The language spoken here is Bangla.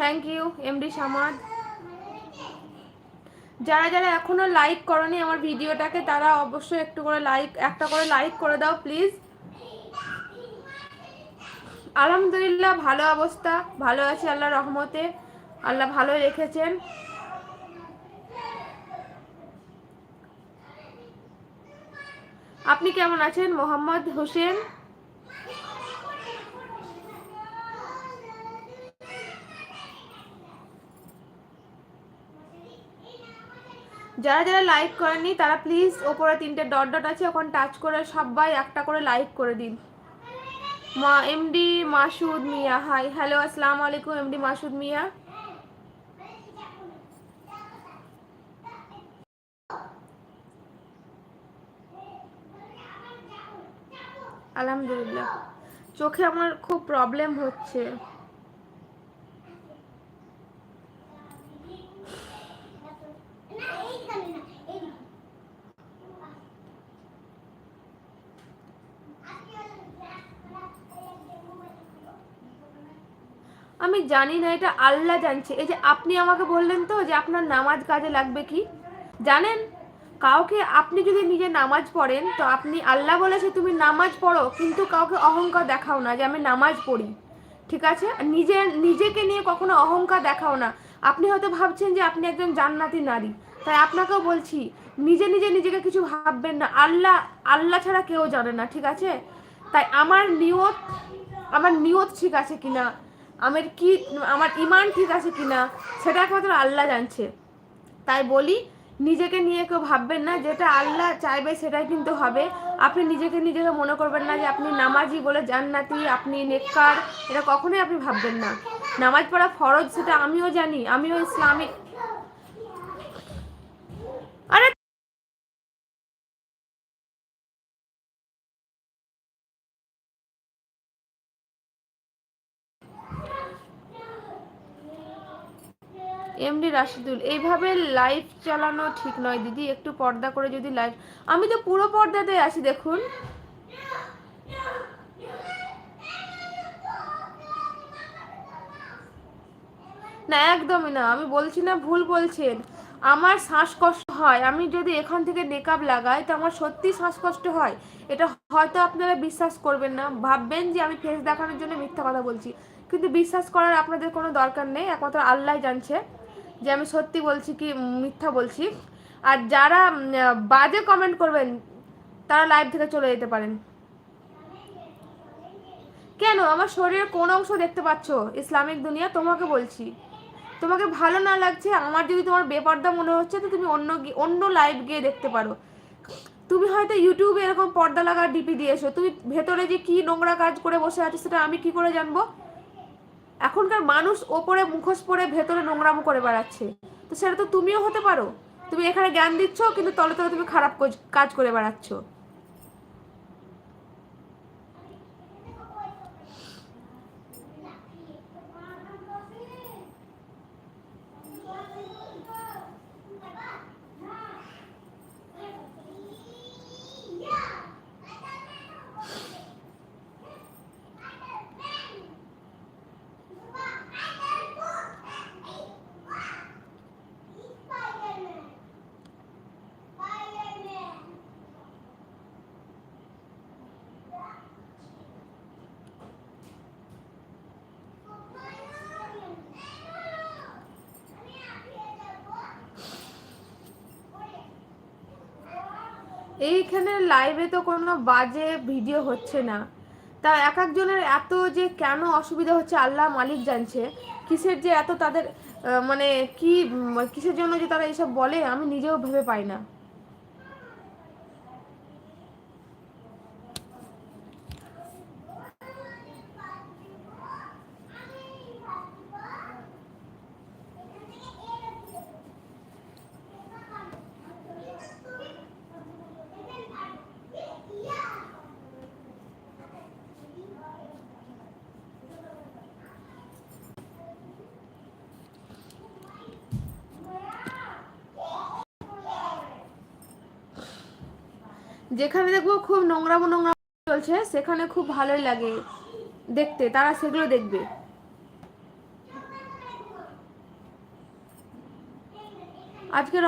Thank you MD Samad. যারা যারা এখনো লাইক করনি আমার ভিডিওটাকে তারা অবশ্যই একটা করে লাইক করে দাও প্লিজ। আলহামদুলিল্লাহ ভালো অবস্থা, ভালো আছি আল্লাহর রহমতে, আল্লাহ ভালো রেখেছেন। আপনি কেমন আছেন মোহাম্মদ হোসেন? যারা যারা লাইক করেননি তারা প্লিজ ওপরে 3টে ডট ডট আছে ওখানে টাচ করে সবাই একটা করে লাইক করে দিন। এমডি মাসুদ মিয়া, হাই হ্যালো আসসালামু আলাইকুম এমডি মাসুদ মিয়া। আলহামদুলিল্লাহ, চোখে আমার খুব প্রবলেম হচ্ছে। আমি জানি না, এটা আল্লাহ জানছে। এই যে আপনি আমাকে বললেন তো যে আপনার নামাজ কাজে লাগবে কি, জানেন কাউকে আপনি যদি নিজে নামাজ পড়েন তো আপনি, আল্লাহ বলেছে তুমি নামাজ পড়ো কিন্তু কাউকে অহংকার দেখাও না যে আমি নামাজ পড়ি, ঠিক আছে? নিজেকে নিয়ে কখনো অহংকার দেখাও না। আপনি হয়তো ভাবছেন যে আপনি একজন জান্নাতি নারী, তাই আপনাকেও বলছি নিজেকে কিছু ভাববেন না। আল্লাহ ছাড়া কেউ জানে না, ঠিক আছে? তাই আমার নিয়ত ঠিক আছে কিনা, আমার ইমান ঠিক আছে কিনা সেটা একমাত্র আল্লাহ জানছে। তাই বলি নিজেকে নিয়ে কেউ ভাববেন না, যেটা আল্লাহ চাইবে সেটাই কিন্তু হবে। আপনি নিজেকে মনে করবেন না যে আপনি নামাজি বলে জান্নাতি, আপনি নেককার, এটা কখনোই আপনি ভাববেন না। নামাজ পড়া ফরজ সেটা আমিও জানি, আমিও ইসলামিক। আরে এমডি রাশিদুল, এইভাবে লাইভ চালানো ঠিক নয় দিদি, একটু পর্দা করে যদি লাইভ। আমি তো পুরো পর্দাতে আছি দেখুন। না একদমই না, আমি বলছি না, ভুল বলছেন। আমার শ্বাসকষ্ট হয়, আমি যদি এখান থেকে নেকাব লাগাই তো আমার সত্যি শ্বাসকষ্ট হয়। এটা হয়তো আপনারা বিশ্বাস করবেন না, ভাববেন যে আমি ফেস দেখানোর জন্য মিথ্যা কথা বলছি, কিন্তু বিশ্বাস করার আপনাদের কোনো দরকার নেই, একমাত্র আল্লাহ জানছে যে আমি সত্যি বলছি কি মিথ্যা বলছি। আর যারা বাজে কমেন্ট করবেন তারা লাইভ থেকে চলে যেতে পারেন। কেন আমার শরীরের কোন অংশ দেখতে পাচ্ছ ইসলামিক দুনিয়া? তোমাকে বলছি, তোমাকে ভালো না লাগছে, আমার যদি তোমার বেপর্দা মনে হচ্ছে তো তুমি অন্য লাইভ গিয়ে দেখতে পারো। তুমি হয়তো ইউটিউবে এরকম পর্দা লাগা ডিপি দিয়েছো, তুমি ভেতরে যে কি নোংরা কাজ করে বসে আছো সেটা আমি কি করে জানবো? এখনকার মানুষ ওপরে মুখোশ পরে ভেতরে নোংরামো করে বেড়াচ্ছে, তো সেটা তো তুমিও হতে পারো। তুমি এখানে জ্ঞান দিচ্ছ কিন্তু তলে তলে তুমি খারাপ কাজ করে বেড়াচ্ছ। এইখানে লাইভে তো কোনো বাজে ভিডিও হচ্ছে না, তা এক একজনের এত যে কেন অসুবিধা হচ্ছে আল্লাহ মালিক জানছে। কিসের যে এত তাদের মানে কি কিসের জন্য যে তারা এইসব বলে আমি নিজেও ভেবে পাই না। যেখানে দেখবো খুব নোংরা চলছে সেখানে খুব ভালোই লাগে দেখতে, তারা সেগুলো দেখবে। আজকে